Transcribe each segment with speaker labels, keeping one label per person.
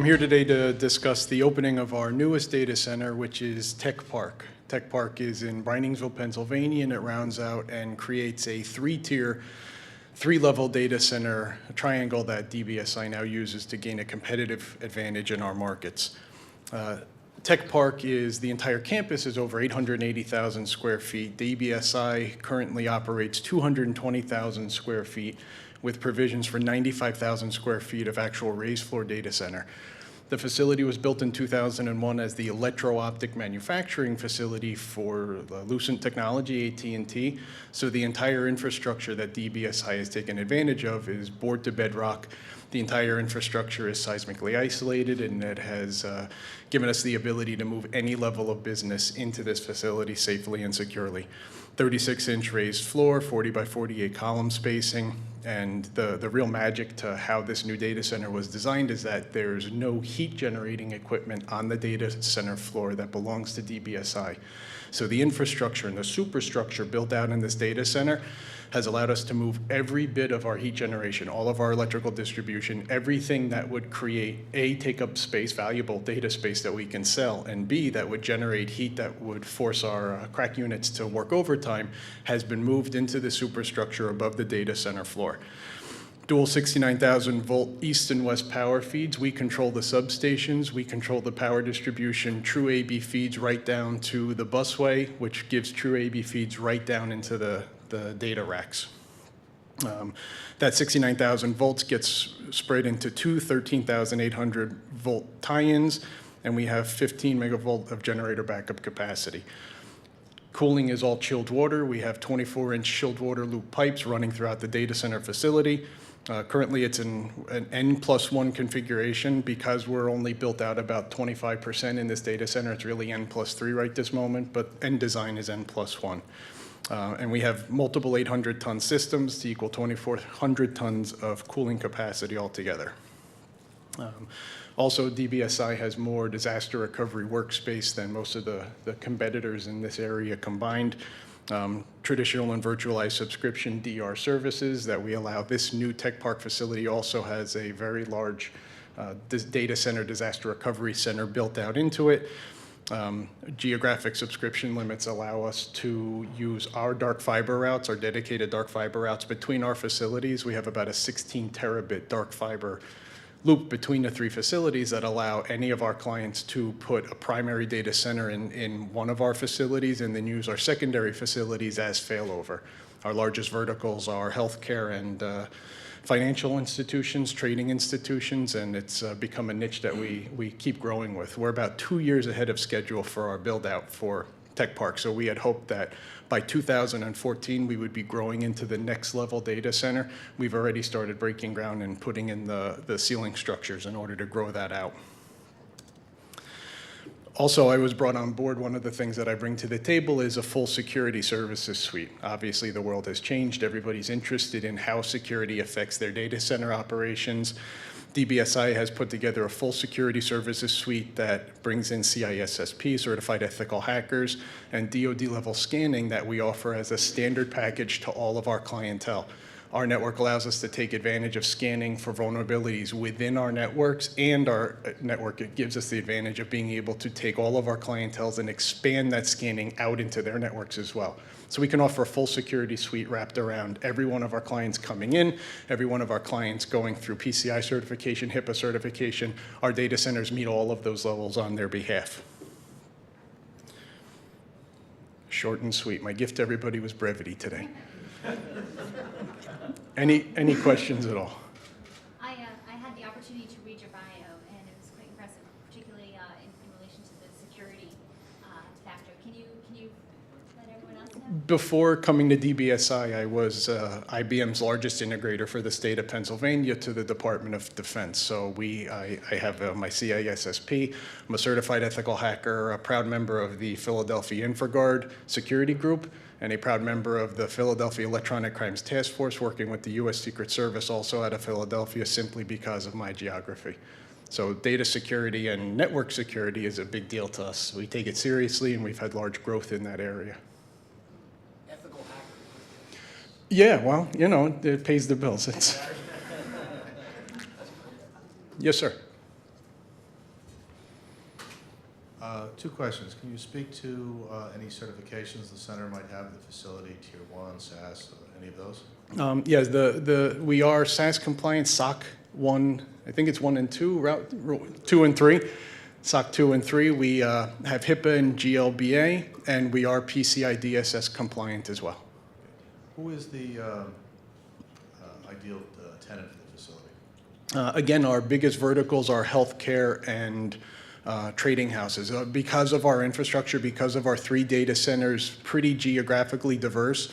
Speaker 1: I'm here today to discuss the opening of our newest data center, which is TekPark. TekPark is in Briningsville, Pennsylvania, and it rounds out and creates a three-tier, three-level data center, a triangle that DBSi now uses to gain a competitive advantage in our markets. TekPark is, the entire campus is over 880,000 square feet. DBSi currently operates 220,000 square feet with provisions for 95,000 square feet of actual raised floor data center. The facility was built in 2001 as the electro-optic manufacturing facility for Lucent Technology, AT&T. So the entire infrastructure that DBSi has taken advantage of is bored to bedrock. The entire infrastructure is seismically isolated, and it has given us the ability to move any level of business into this facility safely and securely. 36-inch raised floor, 40 by 48 column spacing, and the real magic to how this new data center was designed is that there's no heat generating equipment on the data center floor that belongs to DBSi. So the infrastructure and the superstructure built out in this data center has allowed us to move every bit of our heat generation, all of our electrical distribution, everything that would create, A, take up space, valuable data space that we can sell, and B, that would generate heat that would force our crack units to work overtime, has been moved into the superstructure above the data center floor. Dual 69,000 volt east and west power feeds. We control the substations, we control the power distribution, true AB feeds right down to the busway, which gives true AB feeds right down into the data racks. That 69,000 volts gets spread into two 13,800 volt tie-ins, and we have 15 megavolt of generator backup capacity. Cooling is all chilled water. We have 24-inch chilled water loop pipes running throughout the data center facility. Currently, it's an N+1 configuration. Because we're only built out about 25% in this data center, it's really N+3 right this moment, but end design is N+1. And we have multiple 800-ton systems to equal 2,400 tons of cooling capacity altogether. Also, DBSi has more disaster recovery workspace than most of the competitors in this area combined. Traditional and virtualized subscription DR services that we allow. This new TekPark facility also has a very large data center, disaster recovery center built out into it. Geographic subscription limits allow us to use our dark fiber routes, our dedicated dark fiber routes between our facilities. We have about a 16 terabit dark fiber loop between the three facilities that allow any of our clients to put a primary data center in one of our facilities and then use our secondary facilities as failover. Our largest verticals are healthcare and financial institutions, trading institutions, and it's become a niche that we keep growing with. We're about 2 years ahead of schedule for our build out for TekPark. So we had hoped that by 2014 we would be growing into the next level data center. We've already started breaking ground and putting in the ceiling structures in order to grow that out. Also, I was brought on board. One of the things that I bring to the table is a full security services suite. Obviously, the world has changed. Everybody's interested in how security affects their data center operations. DBSi has put together a full security services suite that brings in CISSP, Certified Ethical Hackers, and DoD level scanning that we offer as a standard package to all of our clientele. Our network allows us to take advantage of scanning for vulnerabilities within our networks, and our network, it gives us the advantage of being able to take all of our clienteles and expand that scanning out into their networks as well. So we can offer a full security suite wrapped around every one of our clients coming in, every one of our clients going through PCI certification, HIPAA certification. Our data centers meet all of those levels on their behalf. Short and sweet. My gift to everybody was brevity today. Any questions at all?
Speaker 2: I had the opportunity to read your bio, and it was quite impressive, particularly in relation to the security factor. Can you let everyone else know?
Speaker 1: Before coming to DBSi, I was IBM's largest integrator for the state of Pennsylvania to the Department of Defense. So I have my CISSP. I'm a certified ethical hacker, a proud member of the Philadelphia InfraGard security group, and a proud member of the Philadelphia Electronic Crimes Task Force, working with the U.S. Secret Service also out of Philadelphia, simply because of my geography. So data security and network security is a big deal to us. We take it seriously, and we've had large growth in that area.
Speaker 3: Ethical hacker.
Speaker 1: Yeah, well, you know, it pays the bills. Yes, sir.
Speaker 4: Two questions. Can you speak to any certifications the center might have in the facility, Tier 1, SAS, any of those?
Speaker 1: Yes, we are SAS compliant, SOC 1, I think it's 1 and 2, route 2 and 3. SOC 2 and 3, we have HIPAA and GLBA, and we are PCI DSS compliant as well.
Speaker 4: Who is the ideal tenant for the facility?
Speaker 1: Again, our biggest verticals are healthcare and trading houses. Because of our infrastructure, because of our 3 data centers, pretty geographically diverse,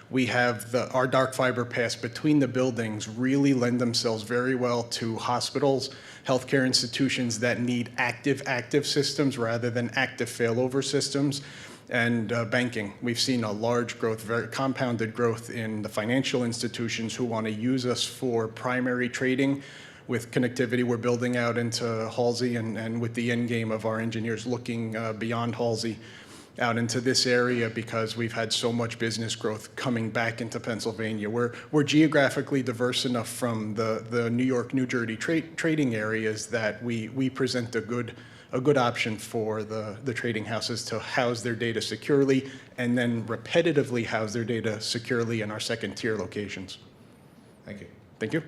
Speaker 1: we have our dark fiber paths between the buildings really lend themselves very well to hospitals, healthcare institutions that need active systems rather than active failover systems, and banking. We've seen a large growth, very compounded growth in the financial institutions who want to use us for primary trading. With connectivity we're building out into Halsey and with the end game of our engineers looking beyond Halsey out into this area because we've had so much business growth coming back into Pennsylvania. We're geographically diverse enough from the New York, New Jersey trading areas that we present a good option for the trading houses to house their data securely and then repetitively house their data securely in our second tier locations.
Speaker 4: Thank you.
Speaker 1: Thank you.